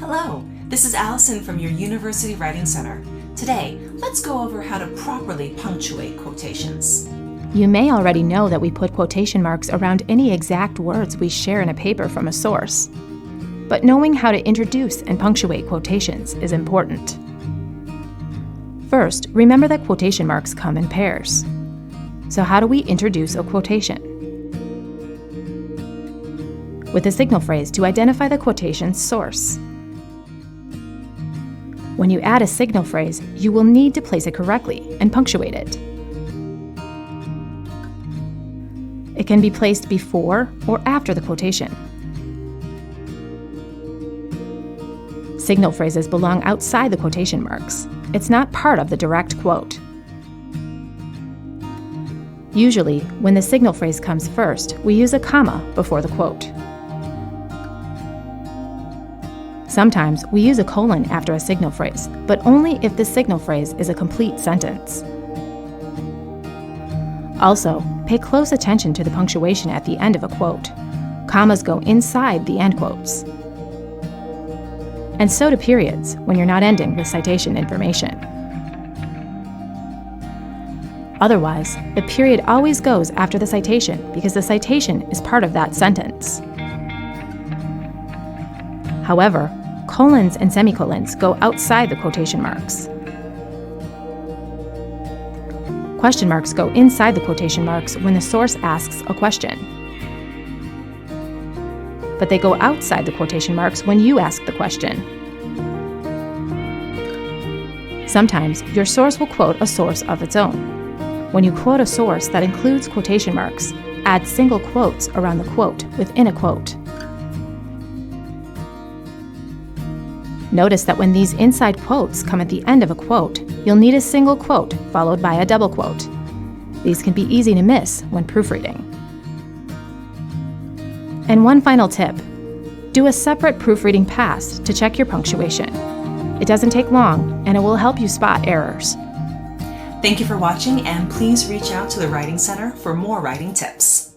Hello, this is Allison from your University Writing Center. Today, let's go over how to properly punctuate quotations. You may already know that we put quotation marks around any exact words we share in a paper from a source. But knowing how to introduce and punctuate quotations is important. First, remember that quotation marks come in pairs. So how do we introduce a quotation? With a signal phrase to identify the quotation's source. When you add a signal phrase, you will need to place it correctly and punctuate it. It can be placed before or after the quotation. Signal phrases belong outside the quotation marks. It's not part of the direct quote. Usually, when the signal phrase comes first, we use a comma before the quote. Sometimes we use a colon after a signal phrase, but only if the signal phrase is a complete sentence. Also, pay close attention to the punctuation at the end of a quote. Commas go inside the end quotes. And so do periods when you're not ending with citation information. Otherwise, the period always goes after the citation because the citation is part of that sentence. However, colons and semicolons go outside the quotation marks. Question marks go inside the quotation marks when the source asks a question. But they go outside the quotation marks when you ask the question. Sometimes your source will quote a source of its own. When you quote a source that includes quotation marks, add single quotes around the quote within a quote. Notice that when these inside quotes come at the end of a quote, you'll need a single quote followed by a double quote. These can be easy to miss when proofreading. And one final tip: do a separate proofreading pass to check your punctuation. It doesn't take long, and it will help you spot errors. Thank you for watching, and please reach out to the Writing Center for more writing tips.